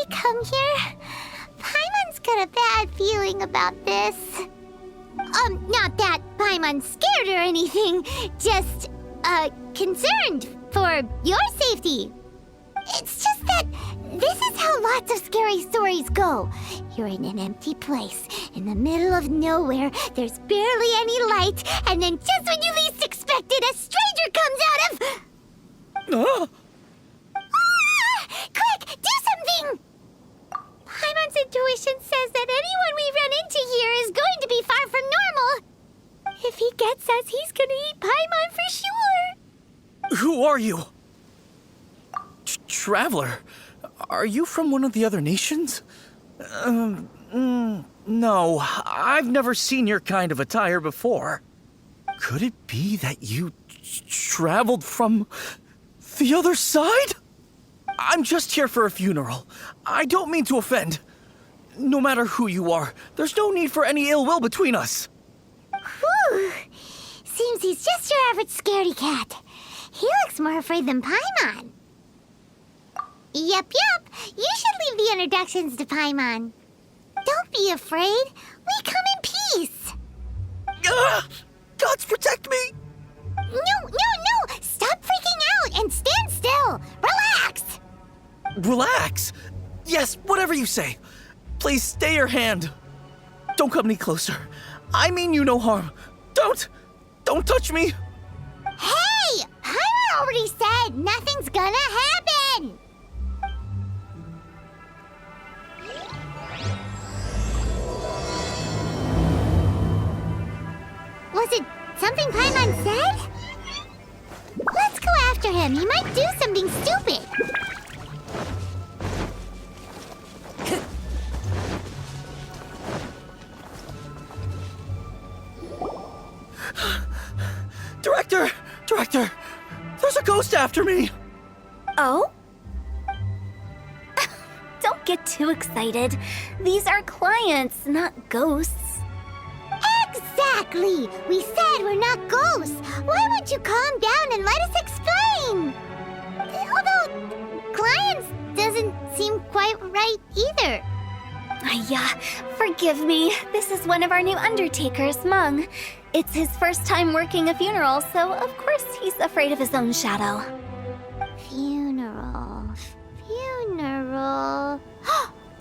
come here? Paimon's got a bad feeling about this. Not that Paimon's scared or anything, just, concerned for your safety. It's just that this is how lots of scary stories go. You're in an empty place, in the middle of nowhere, there's barely any light, and then just when you least expect it, a stranger comes out of... Quick, do something! Paimon's intuition says that anyone we run into here is going to be far from normal. If he gets us, he's gonna eat Paimon for sure. Who are you? Traveler, are you from one of the other nations? No, I've never seen your kind of attire before. Could it be that you traveled from the other side? I'm just here for a funeral. I don't mean to offend. No matter who you are, there's no need for any ill will between us. Whew. Seems he's just your average scaredy cat. He looks more afraid than Paimon. Yep. You should leave the introductions to Paimon. Don't be afraid. We come in peace. Gods protect me! No! Stop freaking out and stand still. Relax. Relax? Yes, whatever you say. Please stay your hand. Don't come any closer. I mean you no harm. Don't touch me. Hey! Paimon already said nothing's gonna happen. Was it something Paimon said? Let's go after him. He might do something stupid. Director! There's a ghost after me! Oh? Don't get too excited. These are clients, not ghosts. Exactly! We said we're not ghosts. Why won't you calm down and let us explain? Although, clients doesn't seem quite right either. Forgive me. This is one of our new undertakers, Mung. It's his first time working a funeral, so of course he's afraid of his own shadow. Funeral.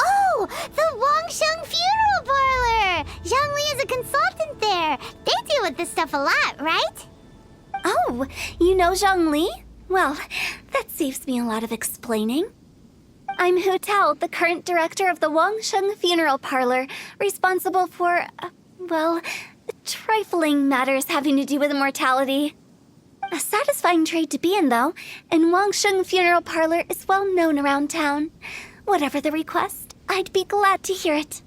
Oh! The Wangsheng Funeral Parlor! Zhongli is a consultant there. They deal with this stuff a lot, right? Oh, you know Zhongli? Well, that saves me a lot of explaining. I'm Hu Tao, the current director of the Wangsheng Funeral Parlor, responsible for, trifling matters having to do with immortality. A satisfying trade to be in, though, and Wangsheng Funeral Parlor is well known around town. Whatever the request, I'd be glad to hear it.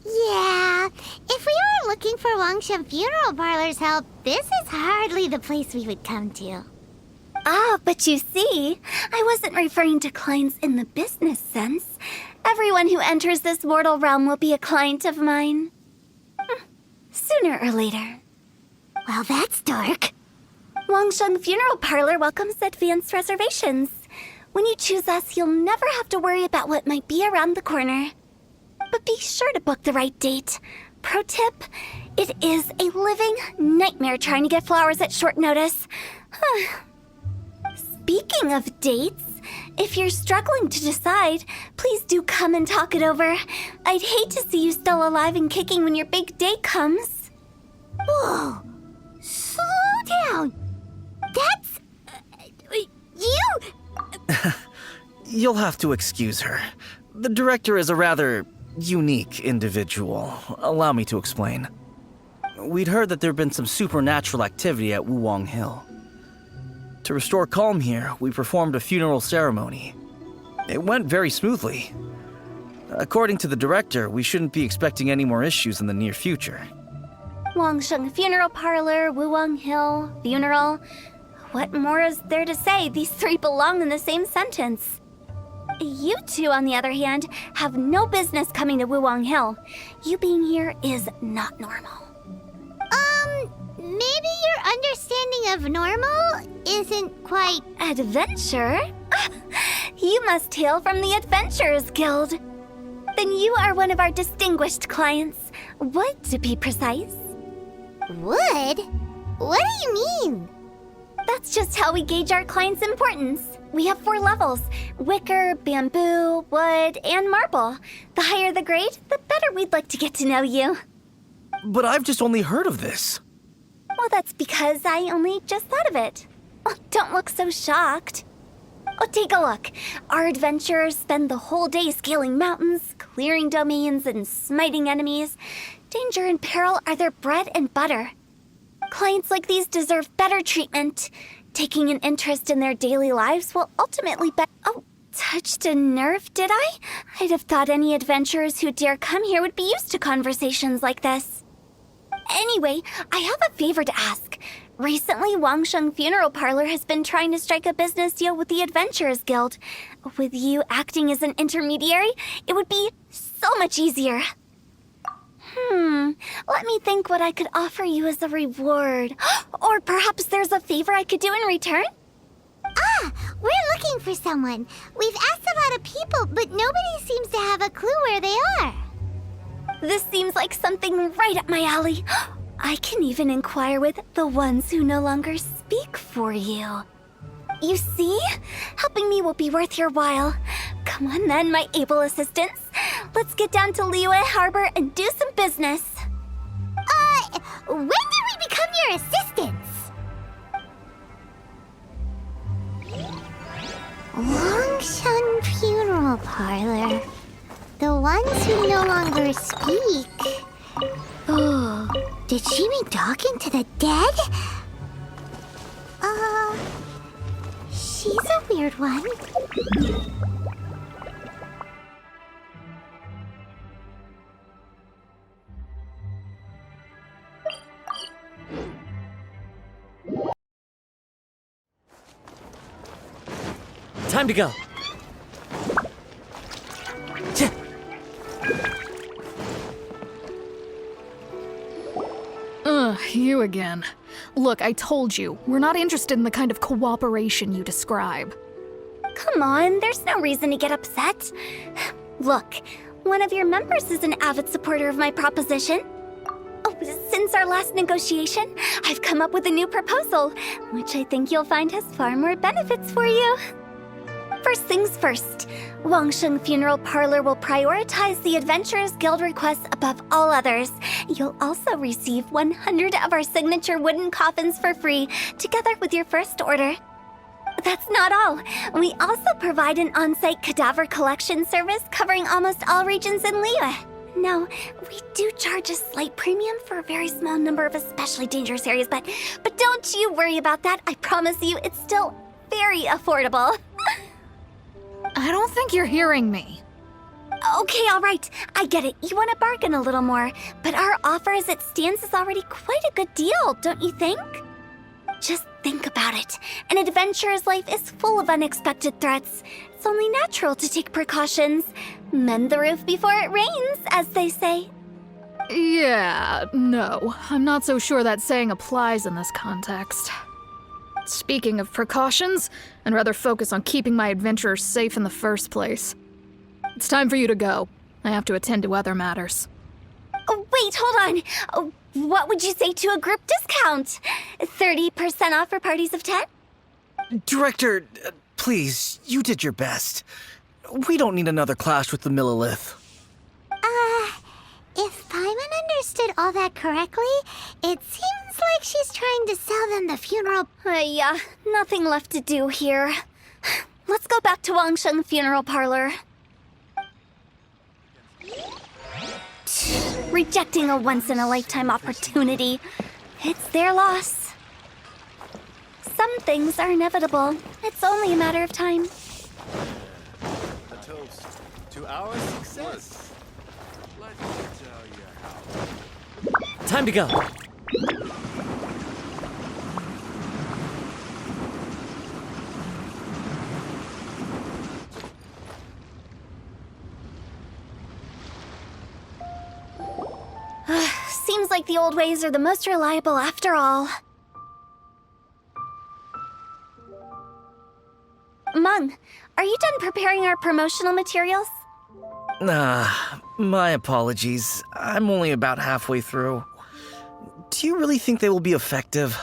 Yeah, if we were looking for Wangsheng Funeral Parlor's help, this is hardly the place we would come to. But you see, I wasn't referring to clients in the business sense. Everyone who enters this mortal realm will be a client of mine. Sooner or later. Well, that's dark. Wangsheng Funeral Parlor welcomes advanced reservations. When you choose us, you'll never have to worry about what might be around the corner. But be sure to book the right date. Pro tip, it is a living nightmare trying to get flowers at short notice. Speaking of dates, if you're struggling to decide, please do come and talk it over. I'd hate to see you still alive and kicking when your big day comes. Whoa! Slow down! That's... you... You'll have to excuse her. The director is a rather unique individual. Allow me to explain. We'd heard that there'd been some supernatural activity at Wuwang Hill. To restore calm here, we performed a funeral ceremony. It went very smoothly. According to the director, we shouldn't be expecting any more issues in the near future. Wangsheng Funeral Parlor, Wuwang Hill, funeral. What more is there to say? These three belong in the same sentence. You two, on the other hand, have no business coming to Wuwang Hill. You being here is not normal. Maybe your understanding of normal isn't quite... Adventure? You must hail from the Adventurers Guild. Then you are one of our distinguished clients. Wood, to be precise. Wood? What do you mean? That's just how we gauge our clients' importance. We have 4 levels: wicker, bamboo, wood, and marble. The higher the grade, the better we'd like to get to know you. But I've just only heard of this. Well, that's because I only just thought of it. Oh, don't look so shocked. Oh, take a look. Our adventurers spend the whole day scaling mountains, clearing domains, and smiting enemies. Danger and peril are their bread and butter. Clients like these deserve better treatment. Taking an interest in their daily lives will ultimately be— Oh, touched a nerve, did I? I'd have thought any adventurers who dare come here would be used to conversations like this. Anyway, I have a favor to ask. Recently, Wangsheng Funeral Parlor has been trying to strike a business deal with the Adventurers Guild. With you acting as an intermediary, it would be so much easier. Let me think what I could offer you as a reward. Or perhaps there's a favor I could do in return? Ah, we're looking for someone. We've asked a lot of people, but nobody seems to have a clue where they are. This seems like something right up my alley. I can even inquire with the ones who no longer speak for you. You see? Helping me will be worth your while. Come on then, my able assistants. Let's get down to Liyue Harbor and do some business. When did we become your assistants? Longshun Funeral Parlor. The ones who no longer speak. Oh, did she mean talking to the dead? She's a weird one. Time to go. You again. Look, I told you, we're not interested in the kind of cooperation you describe. Come on, there's no reason to get upset. Look, one of your members is an avid supporter of my proposition. Oh, since our last negotiation, I've come up with a new proposal, which I think you'll find has far more benefits for you. First things first, Wangsheng Funeral Parlor will prioritize the Adventurers Guild requests above all others. You'll also receive 100 of our signature wooden coffins for free, together with your first order. That's not all. We also provide an on-site cadaver collection service covering almost all regions in Liyue. Now, we do charge a slight premium for a very small number of especially dangerous areas, but don't you worry about that. I promise you, it's still very affordable. I don't think you're hearing me. Okay, all right. I get it. You want to bargain a little more, but our offer as it stands is already quite a good deal, don't you think? Just think about it. An adventurer's life is full of unexpected threats. It's only natural to take precautions. Mend the roof before it rains, as they say. Yeah, no. I'm not so sure that saying applies in this context. Speaking of precautions, I'd rather focus on keeping my adventurers safe in the first place. It's time for you to go. I have to attend to other matters. Oh, wait, hold on. Oh, what would you say to a group discount? 30% off for parties of 10? Director, please, you did your best. We don't need another clash with the Millilith. If Paimon understood all that correctly, it seems like she's trying to sell them the funeral. Yeah, nothing left to do here. Let's go back to Wangsheng Funeral Parlor. Rejecting a once-in-a-lifetime opportunity. It's their loss. Some things are inevitable. It's only a matter of time. A toast to our success. Let me tell you how. Time to go. Seems like the old ways are the most reliable after all. Mung, are you done preparing our promotional materials? My apologies. I'm only about halfway through. Do you really think they will be effective?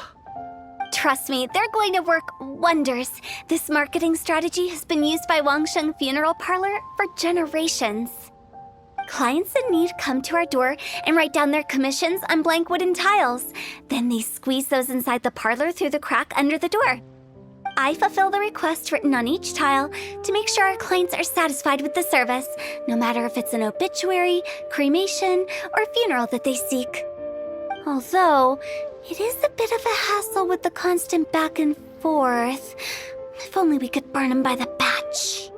Trust me, they're going to work wonders. This marketing strategy has been used by Wangsheng Funeral Parlor for generations. Clients in need come to our door and write down their commissions on blank wooden tiles. Then they squeeze those inside the parlor through the crack under the door. I fulfill the request written on each tile to make sure our clients are satisfied with the service, no matter if it's an obituary, cremation, or funeral that they seek. Although, it is a bit of a hassle with the constant back and forth. If only we could burn them by the batch.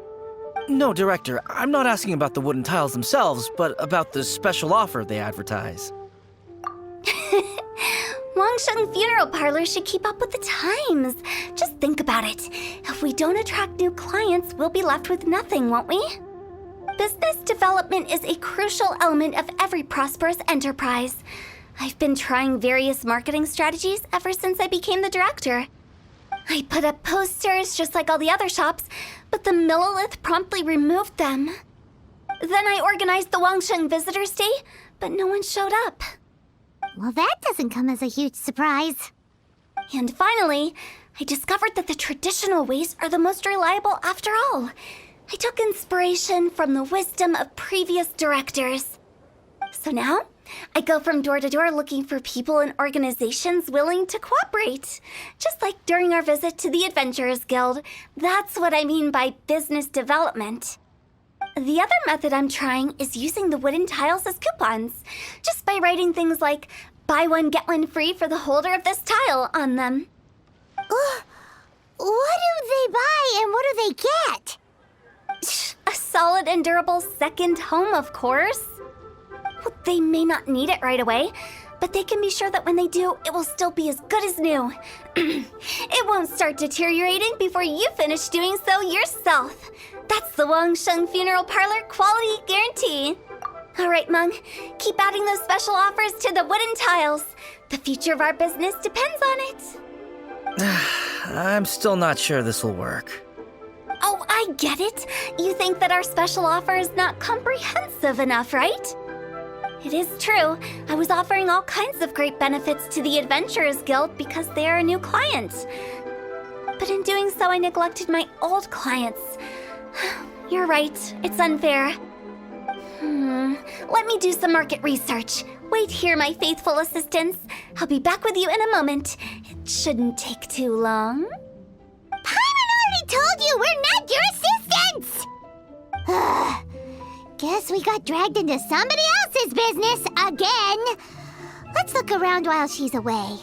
No, Director, I'm not asking about the wooden tiles themselves, but about the special offer they advertise. Wangsheng Funeral Parlor should keep up with the times. Just think about it. If we don't attract new clients, we'll be left with nothing, won't we? Business development is a crucial element of every prosperous enterprise. I've been trying various marketing strategies ever since I became the director. I put up posters just like all the other shops, but the Millilith promptly removed them. Then I organized the Wangsheng Visitors Day, but no one showed up. Well, that doesn't come as a huge surprise. And finally, I discovered that the traditional ways are the most reliable after all. I took inspiration from the wisdom of previous directors. So now, I go from door to door looking for people and organizations willing to cooperate. Just like during our visit to the Adventurers Guild. That's what I mean by business development. The other method I'm trying is using the wooden tiles as coupons, just by writing things like, buy one, get one free for the holder of this tile on them. What do they buy and what do they get? A solid and durable second home, of course. Well, they may not need it right away, but they can be sure that when they do, it will still be as good as new. It won't start deteriorating before you finish doing so yourself. That's the Wangsheng Funeral Parlor quality guarantee. All right, Mung, keep adding those special offers to the wooden tiles. The future of our business depends on it. I'm still not sure this will work. Oh, I get it. You think that our special offer is not comprehensive enough, right? It is true. I was offering all kinds of great benefits to the Adventurers Guild because they are a new client. But in doing so, I neglected my old clients. You're right. It's unfair. Let me do some market research. Wait here, my faithful assistants. I'll be back with you in a moment. It shouldn't take too long. Paimon already told you we're not your assistants! Guess we got dragged into somebody else's business again. Let's look around while she's away.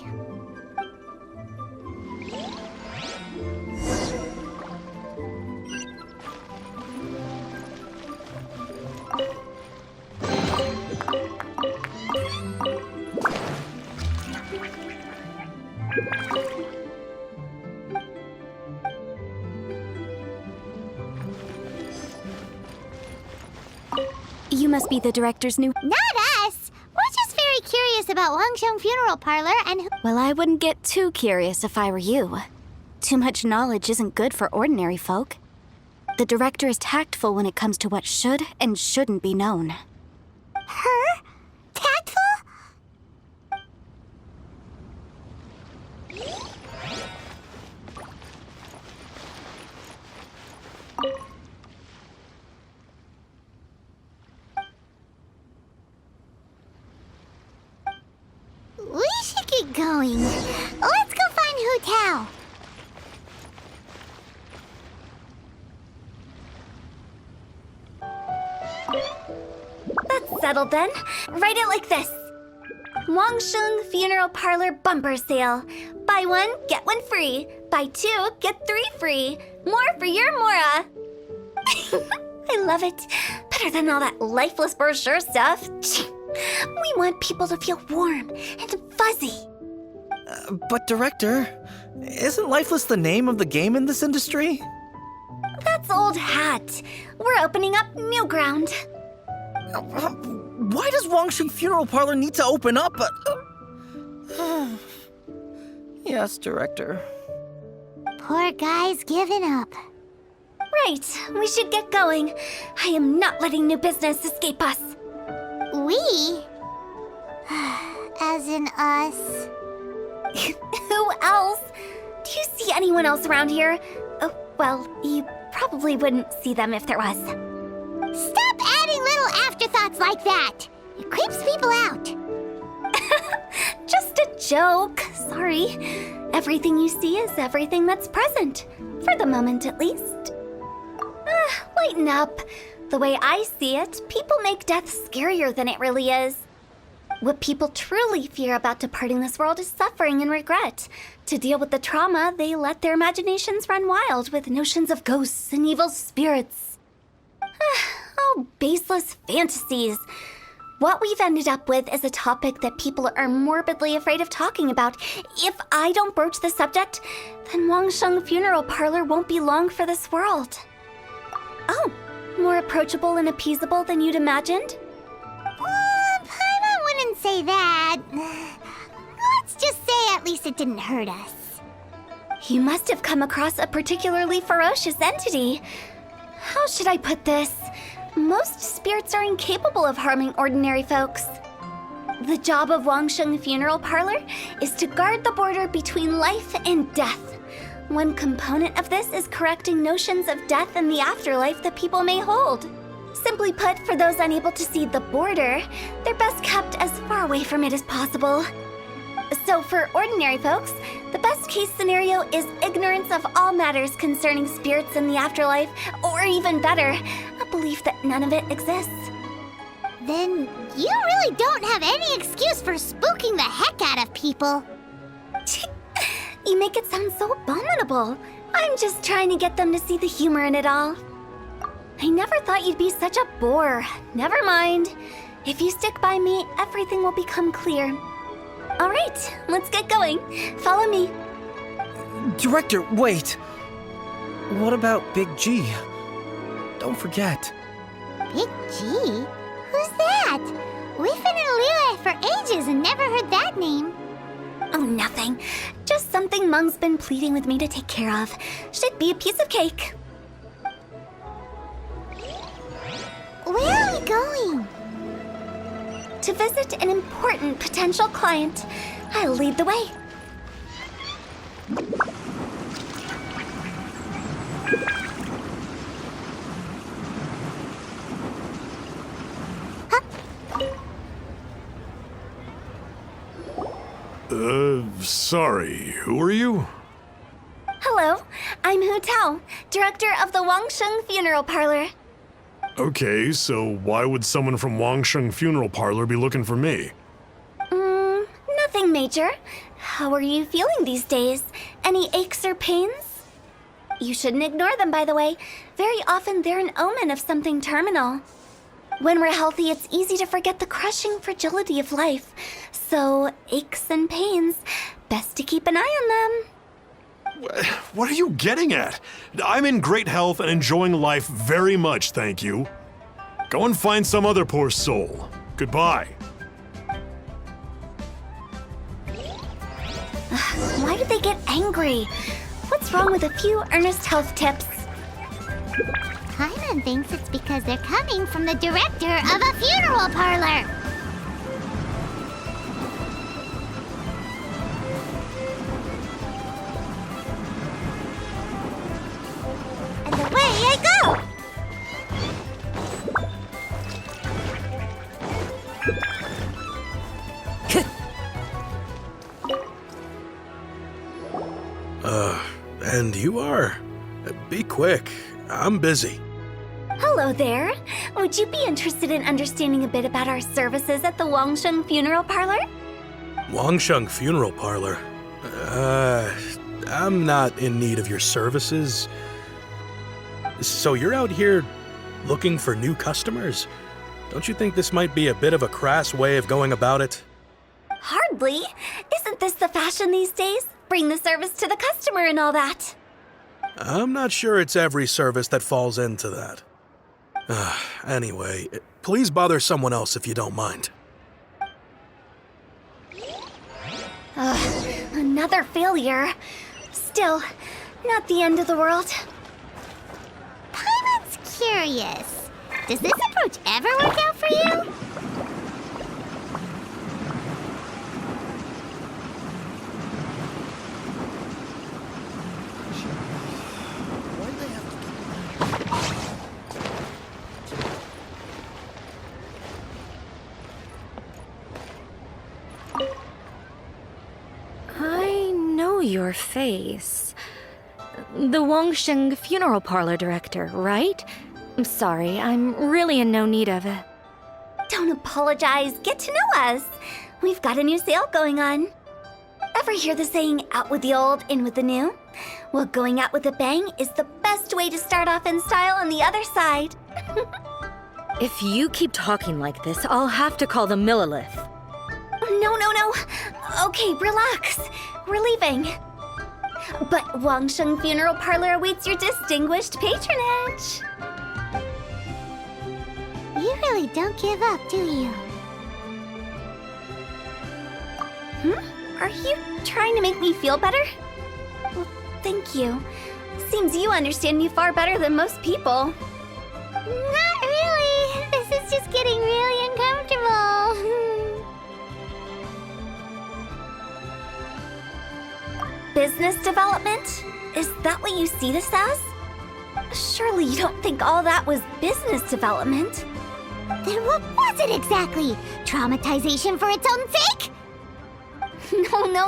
You must be the director's new... Not us! We're just very curious about Wangsheng Funeral Parlor and who... Well, I wouldn't get too curious if I were you. Too much knowledge isn't good for ordinary folk. The director is tactful when it comes to what should and shouldn't be known. Her? Tactful? We should get going. Let's go find Hu Tao. That's settled then. Write it like this. Wangsheng Funeral Parlor Bumper Sale. Buy one, get one free. Buy two, get three free. More for your Mora. I love it. Better than all that lifeless brochure stuff. We want people to feel warm and fuzzy. But Director, isn't Lifeless the name of the game in this industry? That's old hat. We're opening up new ground. Why does Wangsheng Funeral Parlor need to open up? Yes, Director. Poor guy's given up. right, we should get going. I am not letting new business escape us. We? As in us. Who else? Do you see anyone else around here? Oh, well, you probably wouldn't see them if there was. Stop adding little afterthoughts like that! It creeps people out. Just a joke. Sorry. Everything you see is everything that's present. For the moment, at least. Lighten up. The way I see it, people make death scarier than it really is. What people truly fear about departing this world is suffering and regret. To deal with the trauma, they let their imaginations run wild with notions of ghosts and evil spirits. Oh, baseless fantasies. What we've ended up with is a topic that people are morbidly afraid of talking about. If I don't broach the subject, then Wangsheng Funeral Parlor won't be long for this world. Oh, more approachable and appeasable than you'd imagined? Paimon wouldn't say that. Let's just say at least it didn't hurt us. You must have come across a particularly ferocious entity. How should I put this? Most spirits are incapable of harming ordinary folks. The job of Wangsheng Funeral Parlor is to guard the border between life and death. One component of this is correcting notions of death and the afterlife that people may hold. Simply put, for those unable to see the border, they're best kept as far away from it as possible. So for ordinary folks, the best case scenario is ignorance of all matters concerning spirits in the afterlife, or even better, a belief that none of it exists. Then you really don't have any excuse for spooking the heck out of people. You make it sound so abominable. I'm just trying to get them to see the humor in it all. I never thought you'd be such a bore. Never mind. If you stick by me, everything will become clear. All right, let's get going. Follow me. Director, wait! What about Big G? Don't forget. Big G? Who's that? We've been in Liyue for ages and never heard that name. Oh, nothing. Just something Mung's been pleading with me to take care of. Should be a piece of cake. Where are we going? To visit an important potential client. I'll lead the way. Sorry, who are you? Hello, I'm Hu Tao, director of the Wangsheng Funeral Parlor. Okay, so why would someone from Wangsheng Funeral Parlor be looking for me? Nothing major. How are you feeling these days? Any aches or pains? You shouldn't ignore them, by the way. Very often they're an omen of something terminal. When we're healthy, it's easy to forget the crushing fragility of life. So, aches and pains, best to keep an eye on them. What are you getting at? I'm in great health and enjoying life very much, thank you. Go and find some other poor soul. Goodbye. Why did they get angry? What's wrong with a few earnest health tips? Paimon thinks it's because they're coming from the director of a funeral parlor. And away I go! And you are? Be quick. I'm busy. Hello there. Would you be interested in understanding a bit about our services at the Wangsheng Funeral Parlor? Wangsheng Funeral Parlor? I'm not in need of your services. So you're out here looking for new customers? Don't you think this might be a bit of a crass way of going about it? Hardly. Isn't this the fashion these days? Bring the service to the customer and all that. I'm not sure it's every service that falls into that. Anyway, please bother someone else if you don't mind. Another failure. Still, not the end of the world. curious. Does this approach ever work out for you? I know your face. The Wangsheng funeral parlor director, right? I'm sorry, I'm really in no need of it. Don't apologize. Get to know us. We've got a new sale going on. Ever hear the saying, out with the old, in with the new? Well, going out with a bang is the best way to start off in style on the other side. If you keep talking like this, I'll have to call the Millilith. No. Okay, relax. We're leaving. But Wangsheng Funeral Parlor awaits your distinguished patronage. You really don't give up, do you? Are you trying to make me feel better? Well, thank you. Seems you understand me far better than most people. Not really. This is just getting really uncomfortable. Business development? Is that what you see this as? Surely you don't think all that was business development? Then what was it exactly? Traumatization for its own sake?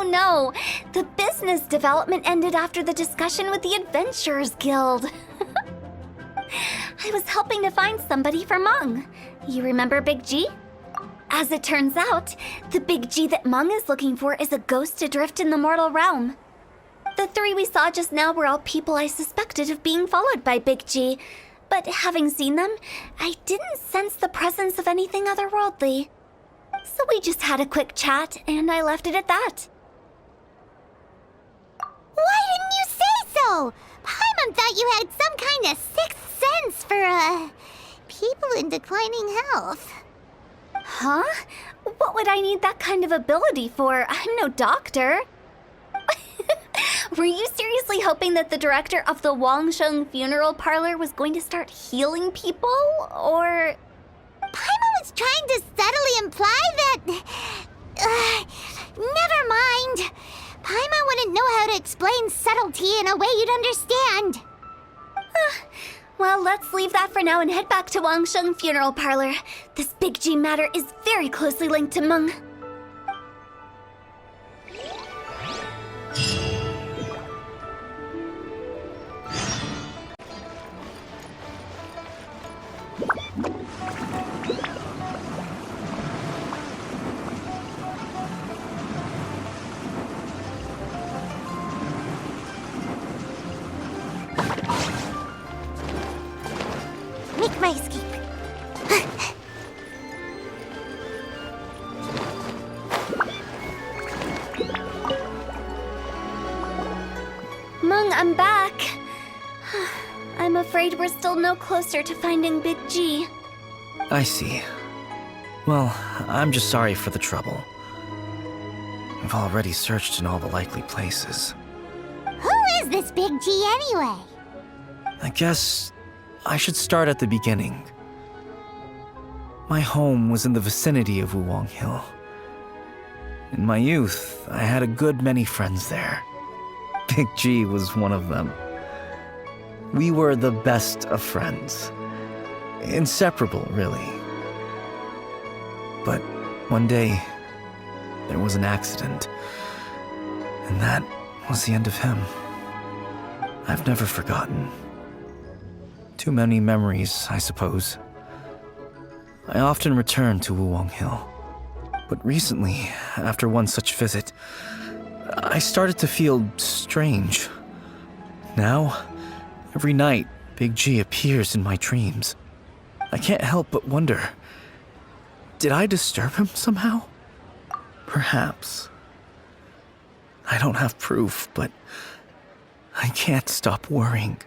No. The business development ended after the discussion with the Adventurers Guild. I was helping to find somebody for Mung. You remember Big G? As it turns out, the Big G that Mung is looking for is a ghost adrift in the mortal realm. The three we saw just now were all people I suspected of being followed by Big G, but having seen them, I didn't sense the presence of anything otherworldly. So we just had a quick chat, and I left it at that. Why didn't you say so? Paimon thought you had some kind of sixth sense for, people in declining health. Huh? What would I need that kind of ability for? I'm no doctor. Were you seriously hoping that the director of the Wangsheng Funeral Parlor was going to start healing people, or...? Paimon was trying to subtly imply that... never mind. Paimon wouldn't know how to explain subtlety in a way you'd understand. Well, let's leave that for now and head back to Wangsheng Funeral Parlor. This Big G matter is very closely linked to Mung. Make my escape. Mung, I'm back. I'm afraid we're still no closer to finding Big G. I see. Well, I'm just sorry for the trouble. I've already searched in all the likely places. Who is this Big G anyway? I guess I should start at the beginning. My home was in the vicinity of Wuwang Hill. In my youth, I had a good many friends there. Big G was one of them. We were the best of friends. Inseparable, really. But one day, there was an accident. And that was the end of him. I've never forgotten. Too many memories, I suppose. I often return to Wuwang Hill. But recently, after one such visit, I started to feel strange. Now, every night, Big G appears in my dreams. I can't help but wonder, did I disturb him somehow? Perhaps. I don't have proof, but I can't stop worrying.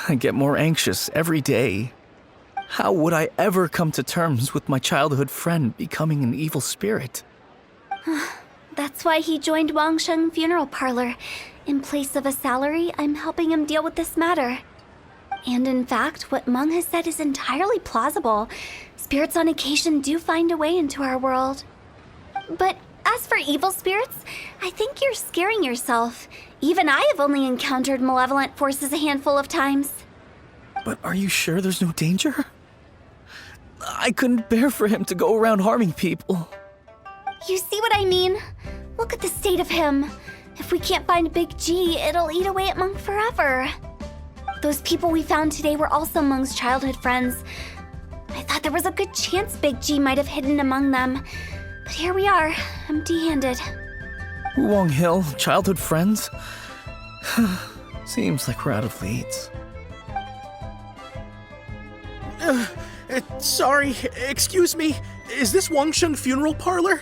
I get more anxious every day. How would I ever come to terms with my childhood friend becoming an evil spirit? That's why he joined Wangsheng Funeral Parlor. In place of a salary, I'm helping him deal with this matter. And in fact, what Mung has said is entirely plausible. Spirits on occasion do find a way into our world. But as for evil spirits, I think you're scaring yourself. Even I have only encountered malevolent forces a handful of times. But are you sure there's no danger? I couldn't bear for him to go around harming people. You see what I mean? Look at the state of him. If we can't find Big G, it'll eat away at Mung forever. Those people we found today were also Mung's childhood friends. I thought there was a good chance Big G might have hidden among them. But here we are, empty-handed. Wuwang Hill, childhood friends? Seems like we're out of leads. Sorry, excuse me. Is this Wangsheng Funeral Parlor?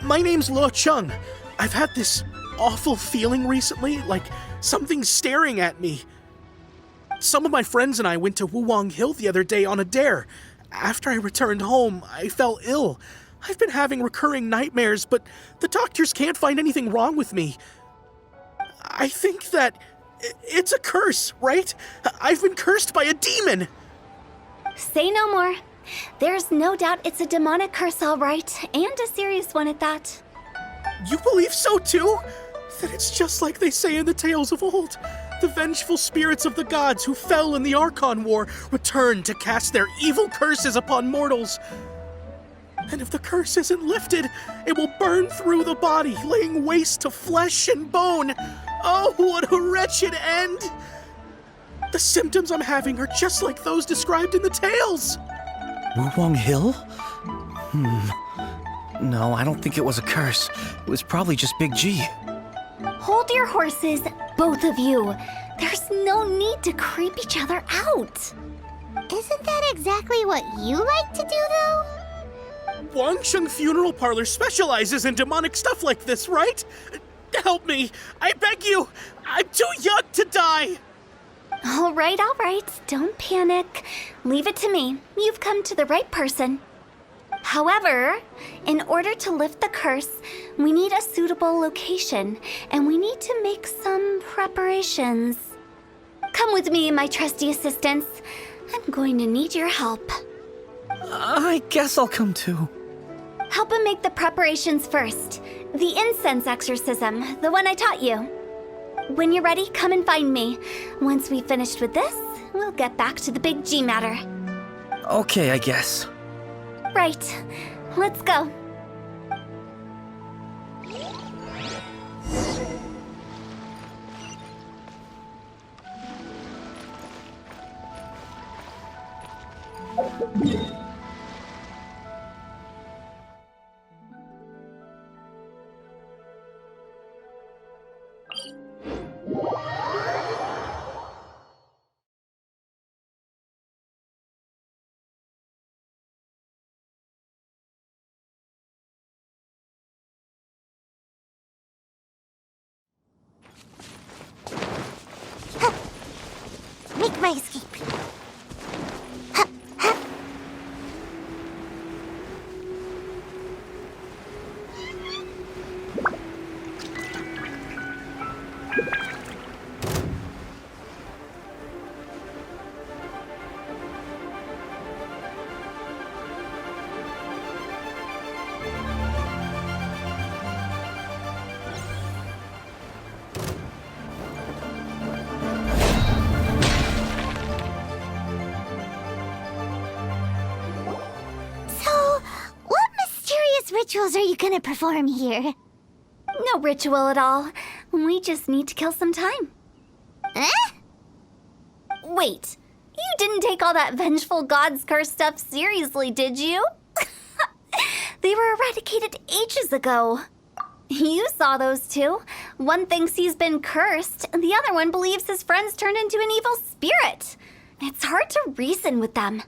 My name's Luo Chung. I've had this awful feeling recently, like something's staring at me. Some of my friends and I went to Wuwang Hill the other day on a dare. After I returned home, I fell ill. I've been having recurring nightmares, but the doctors can't find anything wrong with me. I think that it's a curse, right? I've been cursed by a demon. Say no more. There's no doubt it's a demonic curse, all right, and a serious one at that. You believe so too? Then it's just like they say in the tales of old. The vengeful spirits of the gods who fell in the Archon War return to cast their evil curses upon mortals. And if the curse isn't lifted, it will burn through the body, laying waste to flesh and bone. Oh, what a wretched end! The symptoms I'm having are just like those described in the tales. Wuwang Hill? No, I don't think it was a curse. It was probably just Big G. Hold your horses, both of you. There's no need to creep each other out. Isn't that exactly what you like to do, though? Wangsheng Funeral Parlor specializes in demonic stuff like this, right? Help me, I beg you. I'm too young to die. All right. Don't panic. Leave it to me. You've come to the right person. However, in order to lift the curse, we need a suitable location, and we need to make some preparations. Come with me, my trusty assistants. I'm going to need your help. I guess I'll come too. Help him make the preparations first. The incense exorcism, the one I taught you. When you're ready, come and find me. Once we've finished with this, we'll get back to the Big G matter. Okay, I guess. Right. Let's go. Make my escape. Rituals are you gonna perform here? No ritual at all. We just need to kill some time. Eh? Wait, you didn't take all that vengeful god's curse stuff seriously, did you? They were eradicated ages ago. You saw those two. One thinks he's been cursed, and the other one believes his friends turned into an evil spirit. It's hard to reason with them.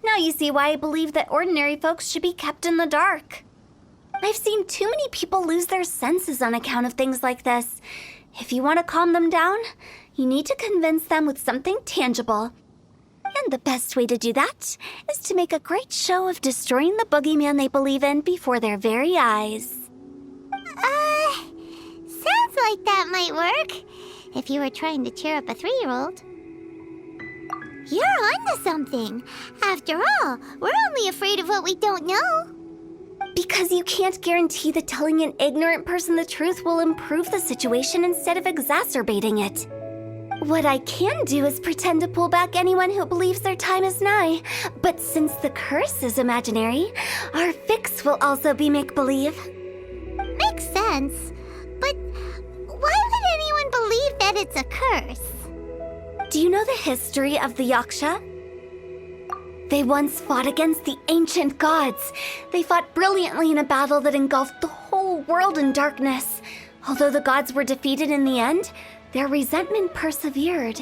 Now you see why I believe that ordinary folks should be kept in the dark. I've seen too many people lose their senses on account of things like this. If you want to calm them down, you need to convince them with something tangible. And the best way to do that is to make a great show of destroying the boogeyman they believe in before their very eyes. Sounds like that might work. if you were trying to cheer up a 3-year-old. You're onto something. After all, we're only afraid of what we don't know. Because you can't guarantee that telling an ignorant person the truth will improve the situation instead of exacerbating it. What I can do is pretend to pull back anyone who believes their time is nigh. But since the curse is imaginary, our fix will also be make-believe. Makes sense. But why would anyone believe that it's a curse? Do you know the history of the Yaksha? They once fought against the ancient gods. They fought brilliantly in a battle that engulfed the whole world in darkness. Although the gods were defeated in the end, their resentment persevered.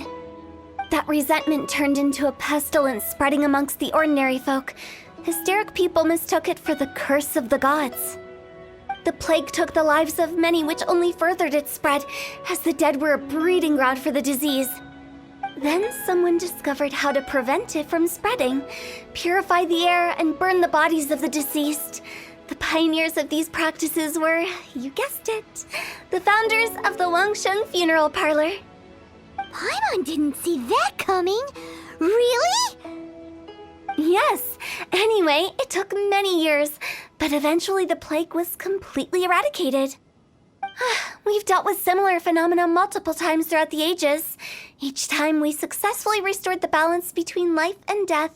That resentment turned into a pestilence spreading amongst the ordinary folk. Hysteric people mistook it for the curse of the gods. The plague took the lives of many, which only furthered its spread, as the dead were a breeding ground for the disease. Then someone discovered how to prevent it from spreading, purify the air, and burn the bodies of the deceased. The pioneers of these practices were, you guessed it, the founders of the Wangsheng Funeral Parlor. Paimon didn't see that coming. Really? Yes. Anyway, it took many years, but eventually the plague was completely eradicated. We've dealt with similar phenomena multiple times throughout the ages. Each time we successfully restored the balance between life and death.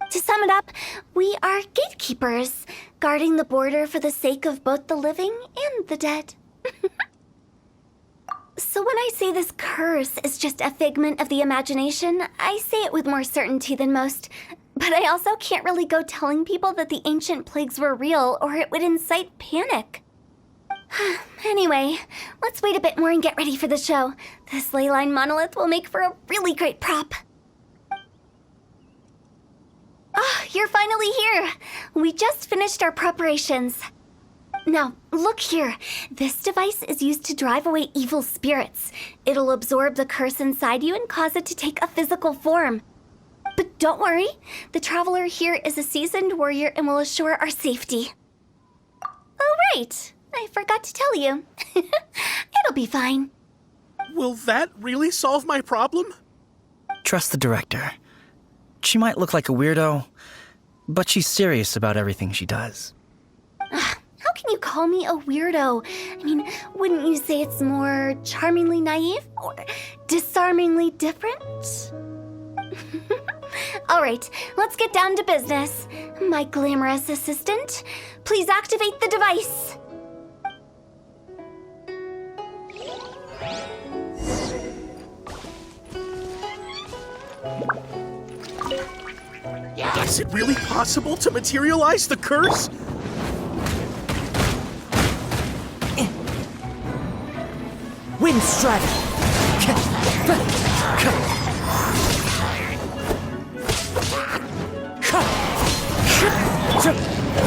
To sum it up, we are gatekeepers, guarding the border for the sake of both the living and the dead. So when I say this curse is just a figment of the imagination, I say it with more certainty than most. But I also can't really go telling people that the ancient plagues were real, or it would incite panic. Anyway, let's wait a bit more and get ready for the show. This ley line monolith will make for a really great prop. Ah, you're finally here! We just finished our preparations. Now, look here. This device is used to drive away evil spirits. It'll absorb the curse inside you and cause it to take a physical form. But don't worry, the traveler here is a seasoned warrior and will assure our safety. Oh, right. I forgot to tell you. It'll be fine. Will that really solve my problem? Trust the director. She might look like a weirdo, but she's serious about everything she does. How can you call me a weirdo? I mean, wouldn't you say it's more charmingly naive or disarmingly different? All right, let's get down to business. My glamorous assistant, please activate the device. Is it really possible to materialize the curse? Wind Strider!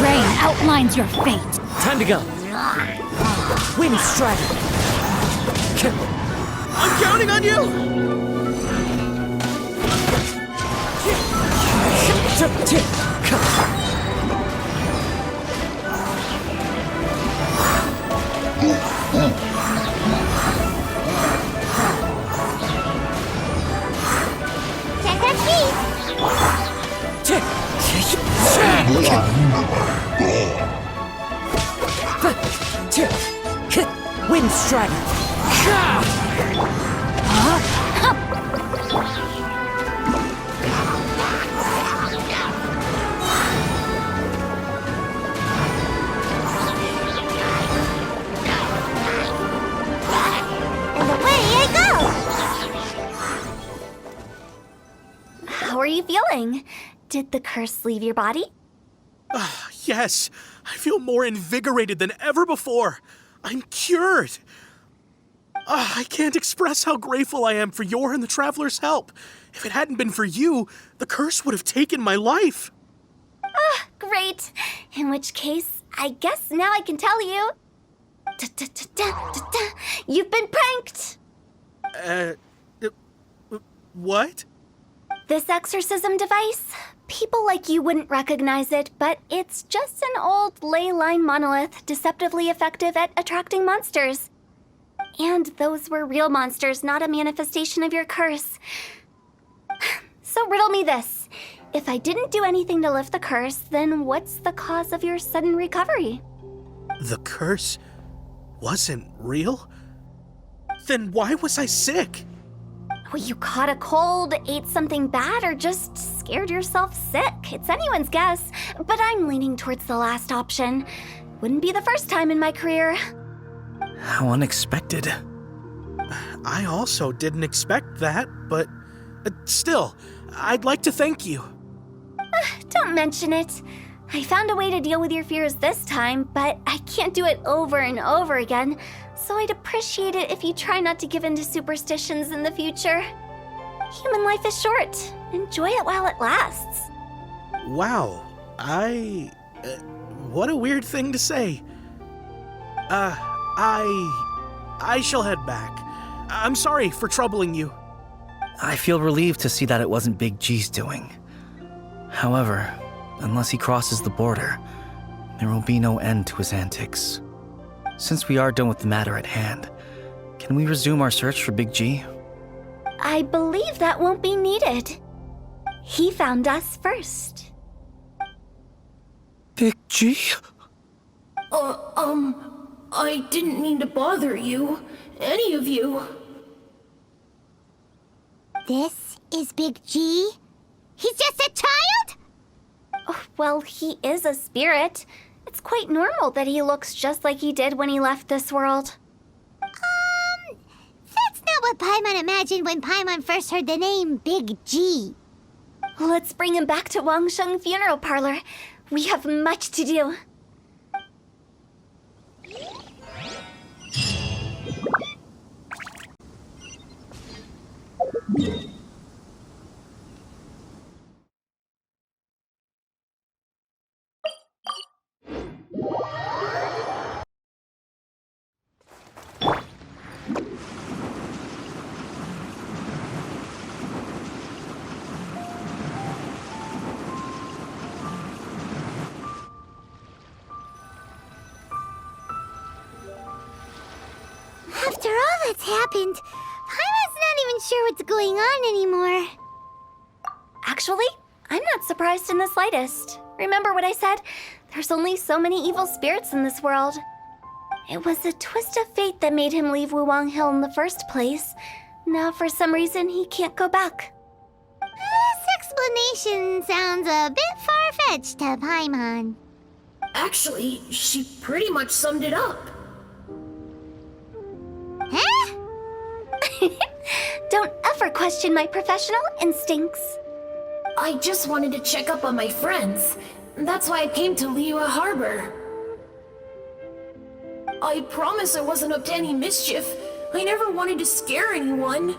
Rain outlines your fate. Time to go! Wind Strider! I'm counting on you! Check our feet. Wind Strider! And away I go. How are you feeling? Did the curse leave your body? Yes, I feel more invigorated than ever before. I'm cured. I can't express how grateful I am for your and the Traveler's help. If it hadn't been for you, the curse would have taken my life. Great. In which case, I guess now I can tell you. You've been pranked! What? This exorcism device, people like you wouldn't recognize it, but it's just an old ley line monolith deceptively effective at attracting monsters. And those were real monsters, not a manifestation of your curse. So riddle me this. If I didn't do anything to lift the curse, then what's the cause of your sudden recovery? The curse wasn't real? Then why was I sick? Well, you caught a cold, ate something bad, or just scared yourself sick. It's anyone's guess, but I'm leaning towards the last option. Wouldn't be the first time in my career. How unexpected. I also didn't expect that, but still, I'd like to thank you. Don't mention it. I found a way to deal with your fears this time, but I can't do it over and over again, so I'd appreciate it if you try not to give in to superstitions in the future. Human life is short. Enjoy it while it lasts. Wow, what a weird thing to say. I shall head back. I'm sorry for troubling you. I feel relieved to see that it wasn't Big G's doing. However, unless he crosses the border, there will be no end to his antics. Since we are done with the matter at hand, can we resume our search for Big G? I believe that won't be needed. He found us first. Big G? I didn't mean to bother you. Any of you. This is Big G? He's just a child? Oh, well, he is a spirit. It's quite normal that he looks just like he did when he left this world. That's not what Paimon imagined when Paimon first heard the name Big G. Let's bring him back to Wangsheng Funeral Parlor. We have much to do. After all that's happened, Paimon's not even sure what's going on anymore. Actually, I'm not surprised in the slightest. Remember what I said? There's only so many evil spirits in this world. It was a twist of fate that made him leave Wuwang Hill in the first place. Now, for some reason, he can't go back. This explanation sounds a bit far-fetched to Paimon. Actually, she pretty much summed it up. Huh? Don't ever question my professional instincts. I just wanted to check up on my friends. That's why I came to Liyue Harbor. I promise I wasn't up to any mischief. I never wanted to scare anyone.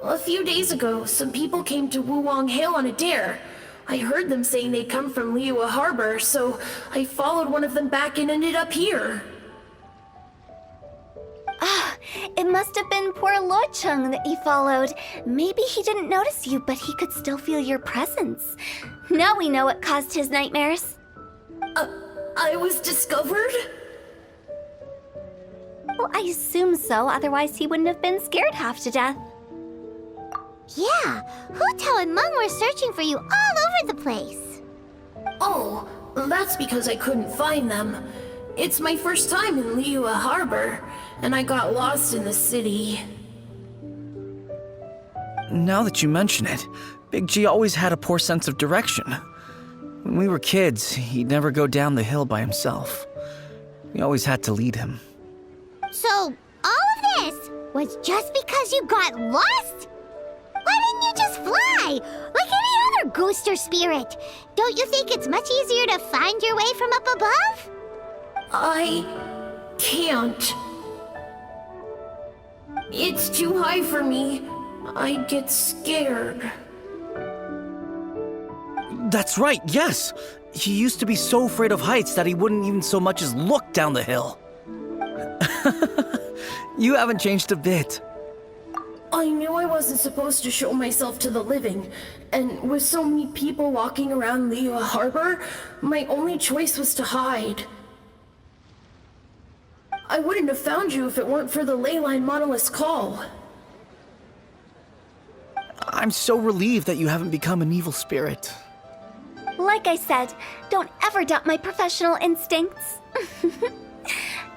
A few days ago, some people came to Wuwang Hill on a dare. I heard them saying they'd come from Liyue Harbor, so I followed one of them back and ended up here. It must have been poor Lo Chung that you followed. Maybe he didn't notice you, but he could still feel your presence. Now we know what caused his nightmares. I was discovered? Well, I assume so, otherwise he wouldn't have been scared half to death. Yeah, Hu Tao and Meng were searching for you all over the place. Oh, that's because I couldn't find them. It's my first time in Liyue Harbor, and I got lost in the city. Now that you mention it, Big G always had a poor sense of direction. When we were kids, he'd never go down the hill by himself. We always had to lead him. So, all of this was just because you got lost? Why didn't you just fly? Like any other ghost or spirit? Don't you think it's much easier to find your way from up above? I can't. It's too high for me. I'd get scared. That's right, yes! He used to be so afraid of heights that he wouldn't even so much as look down the hill. You haven't changed a bit. I knew I wasn't supposed to show myself to the living, and with so many people walking around Liyue Harbor, my only choice was to hide. I wouldn't have found you if it weren't for the Leyline Monolith's call. I'm so relieved that you haven't become an evil spirit. Like I said, don't ever doubt my professional instincts.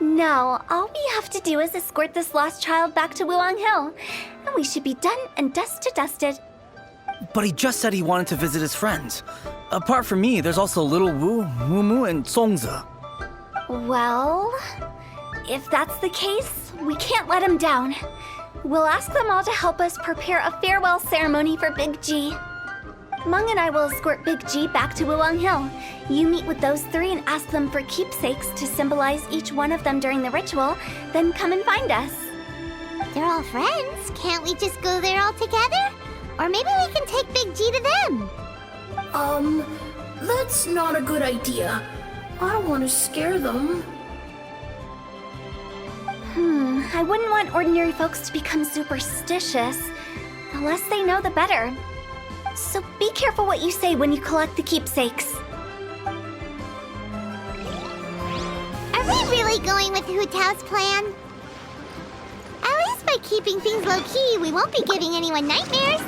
No, all we have to do is escort this lost child back to Wuang Hill, and we should be done and dust to dusted. But he just said he wanted to visit his friends. Apart from me, there's also Little Wu, Mumu, and Songza. Well, if that's the case, we can't let him down. We'll ask them all to help us prepare a farewell ceremony for Big G. Mung and I will escort Big G back to Wuang Hill. You meet with those three and ask them for keepsakes to symbolize each one of them during the ritual, then come and find us. They're all friends. Can't we just go there all together? Or maybe we can take Big G to them. That's not a good idea. I don't want to scare them. I wouldn't want ordinary folks to become superstitious. The less they know, the better. So be careful what you say when you collect the keepsakes. Are we really going with Hu Tao's plan? At least by keeping things low-key, we won't be giving anyone nightmares.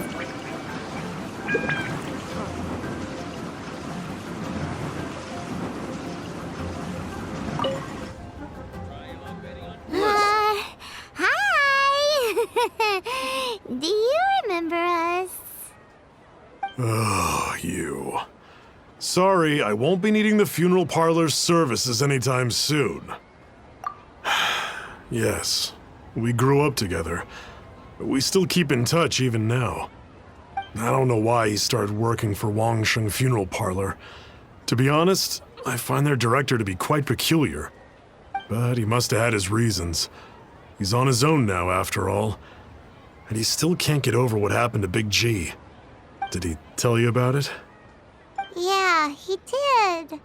Hi! Do you remember us? Oh, you. Sorry, I won't be needing the funeral parlor's services anytime soon. Yes, we grew up together. We still keep in touch even now. I don't know why he started working for Wangsheng Funeral Parlor. To be honest, I find their director to be quite peculiar. But he must have had his reasons. He's on his own now, after all. And he still can't get over what happened to Big G. Did he tell you about it? Yeah, he did.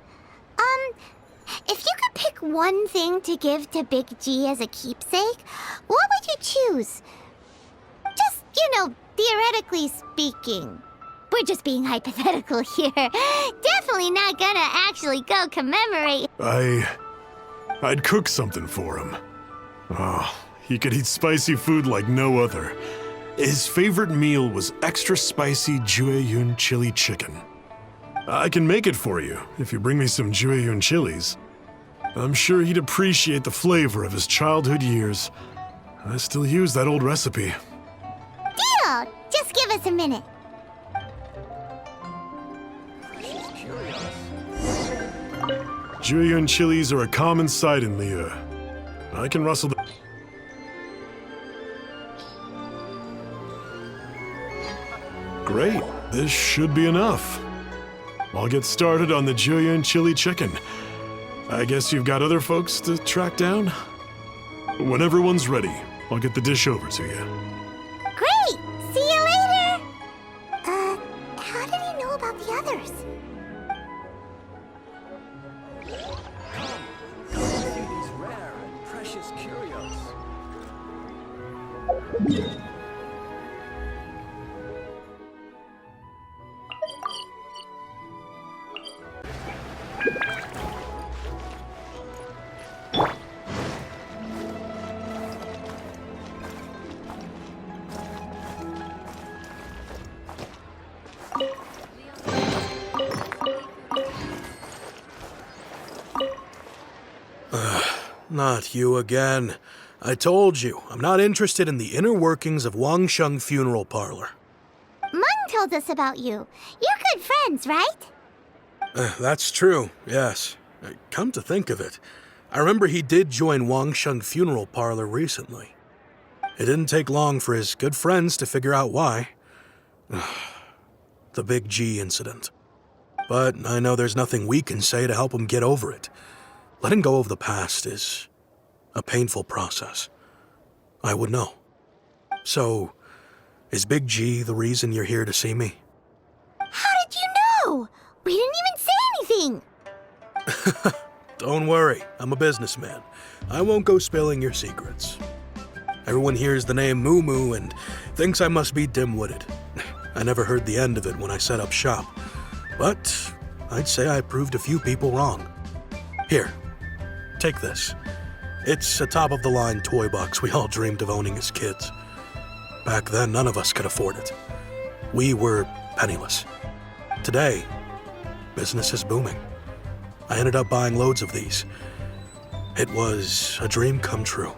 If you could pick one thing to give to Big G as a keepsake, what would you choose? Just, theoretically speaking. We're just being hypothetical here. Definitely not gonna actually go commemorate. I'd cook something for him. Oh, he could eat spicy food like no other. His favorite meal was extra spicy Jueyun chili chicken. I can make it for you if you bring me some Jueyun chilies. I'm sure he'd appreciate the flavor of his childhood years. I still use that old recipe. Deal! Just give us a minute. Jueyun chilies are a common sight in Liyue. I can rustle the... Great, this should be enough. I'll get started on the Jueyun chili chicken. I guess you've got other folks to track down? When everyone's ready, I'll get the dish over to you. Great! See you later! How did he know about the others? See these rare and precious curios. Not you again. I told you, I'm not interested in the inner workings of Wangsheng Funeral Parlor. Mung told us about you. You're good friends, right? That's true, yes. Come to think of it, I remember he did join Wangsheng Funeral Parlor recently. It didn't take long for his good friends to figure out why. The Big G incident. But I know there's nothing we can say to help him get over it. Letting go of the past is a painful process. I would know. So, is Big G the reason you're here to see me? How did you know? We didn't even say anything. Don't worry, I'm a businessman. I won't go spilling your secrets. Everyone hears the name Moo Moo and thinks I must be dim-witted. I never heard the end of it when I set up shop. But I'd say I proved a few people wrong. Here, take this. It's a top-of-the-line toy box we all dreamed of owning as kids. Back then, none of us could afford it. We were penniless. Today, business is booming. I ended up buying loads of these. It was a dream come true.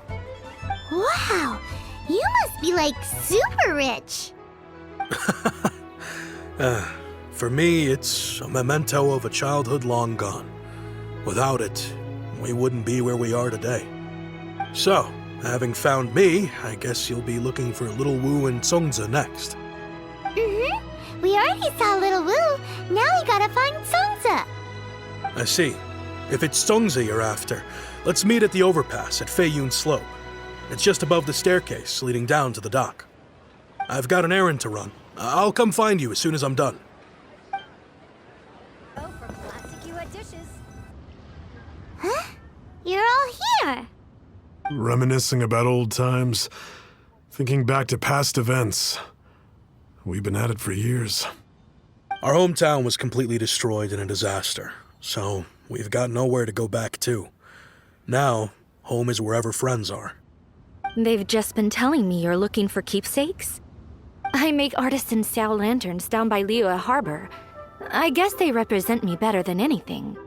Wow, you must be like super rich. For me, it's a memento of a childhood long gone. Without it, we wouldn't be where we are today. So, having found me, I guess you'll be looking for Little Wu and Songza next. Mm-hmm. We already saw Little Wu. Now we gotta find Songza. I see. If it's Songza you're after, let's meet at the overpass at Feiyun Slope. It's just above the staircase leading down to the dock. I've got an errand to run. I'll come find you as soon as I'm done. Oh, for plastic you dishes. Huh? You're all here. Reminiscing about old times, thinking back to past events. We've been at it for years. Our hometown was completely destroyed in a disaster, so we've got nowhere to go back to. Now, home is wherever friends are. They've just been telling me you're looking for keepsakes. I make artisan style lanterns down by Liyue Harbor. I guess they represent me better than anything.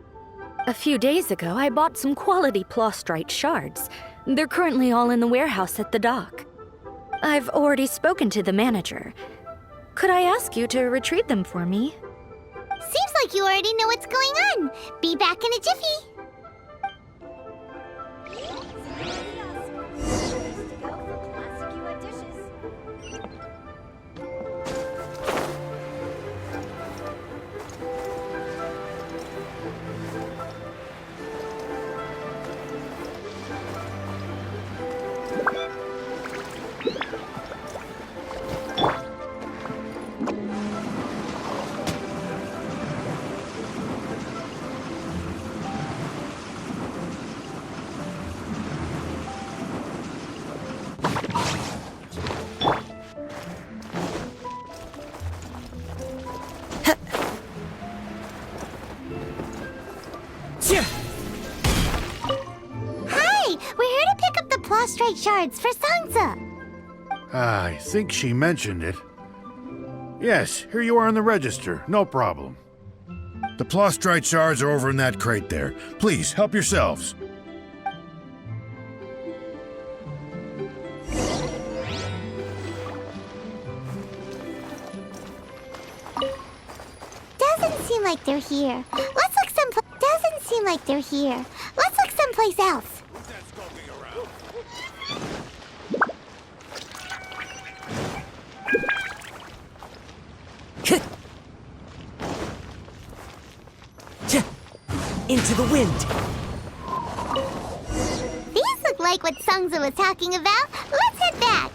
A few days ago, I bought some quality plastrite shards. They're currently all in the warehouse at the dock. I've already spoken to the manager. Could I ask you to retrieve them for me? Seems like you already know what's going on. Be back in a jiffy. Prostrate shards for Songza. I think she mentioned it. Yes, here you are on the register. No problem. The plastrite shards are over in that crate there. Please, help yourselves. Doesn't seem like they're here. Let's look Doesn't seem like they're here. Let's look someplace else. Into the wind. These look like what Songza was talking about. Let's head back.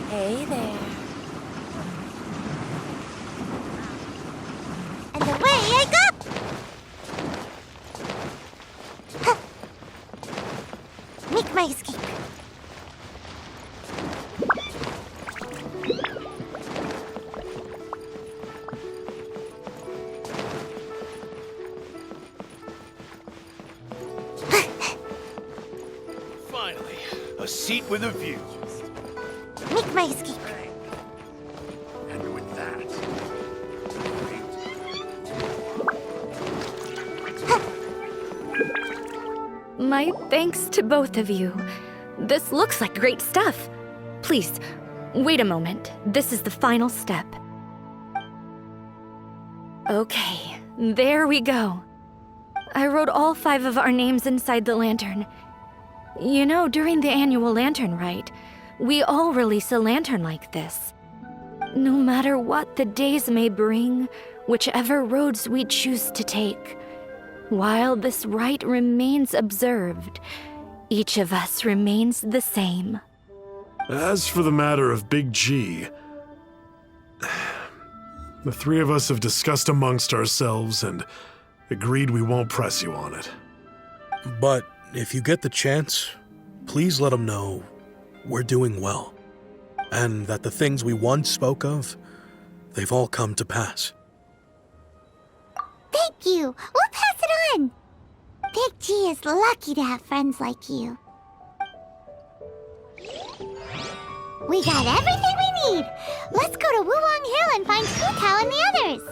Hey there. And away I go! Huh. Make my escape. Finally, a seat with a view. Make my escape. And with that, My thanks to both of you. This looks like great stuff. Please, wait a moment. This is the final step. Okay, there we go. I wrote all 5 of our names inside the lantern. You know, during the annual lantern rite, we all release a lantern like this. No matter what the days may bring, whichever roads we choose to take, while this rite remains observed, each of us remains the same. As for the matter of Big G, the 3 of us have discussed amongst ourselves and agreed we won't press you on it. But if you get the chance, please let them know we're doing well, and that the things we once spoke of, they've all come to pass. Thank you. We'll pass it on. Big G is lucky to have friends like you. We got everything we need. Let's go to Wuwang Hill and find Hu Tao and the others.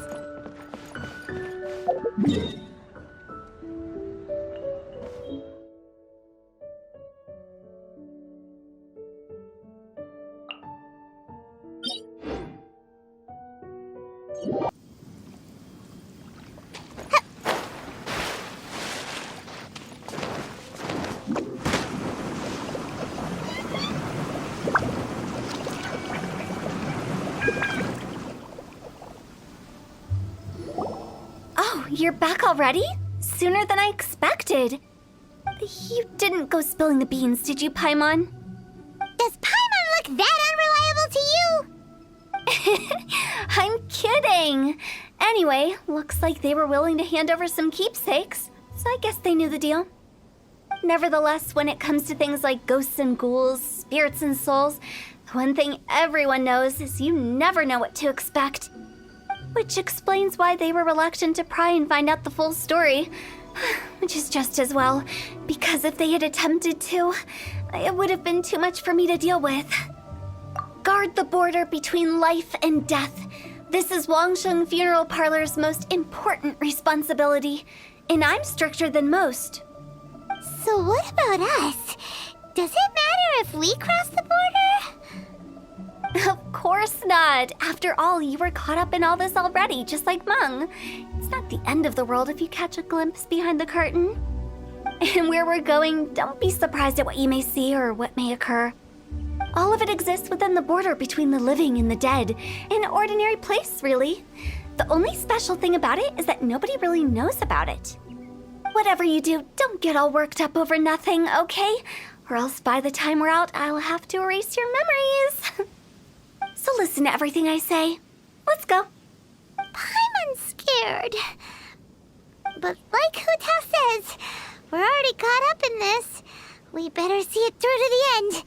Oh, you're back already? Sooner than I expected. You didn't go spilling the beans, did you, Paimon? Does Paimon look that unreliable to you? I'm kidding. Anyway, looks like they were willing to hand over some keepsakes, so I guess they knew the deal. Nevertheless, when it comes to things like ghosts and ghouls, spirits and souls, the one thing everyone knows is you never know what to expect. Which explains why they were reluctant to pry and find out the full story. Which is just as well, because if they had attempted to, it would have been too much for me to deal with. Guard the border between life and death. This is Wangsheng Funeral Parlor's most important responsibility, and I'm stricter than most. So what about us? Does it matter if we cross the border? Of course not. After all, you were caught up in all this already, just like Meng. It's not the end of the world if you catch a glimpse behind the curtain. And where we're going, don't be surprised at what you may see or what may occur. All of it exists within the border between the living and the dead. An ordinary place, really. The only special thing about it is that nobody really knows about it. Whatever you do, don't get all worked up over nothing, okay? Or else by the time we're out, I'll have to erase your memories. So listen to everything I say. Let's go. Paimon's scared. But like Hu Tao says, we're already caught up in this. We better see it through to the end.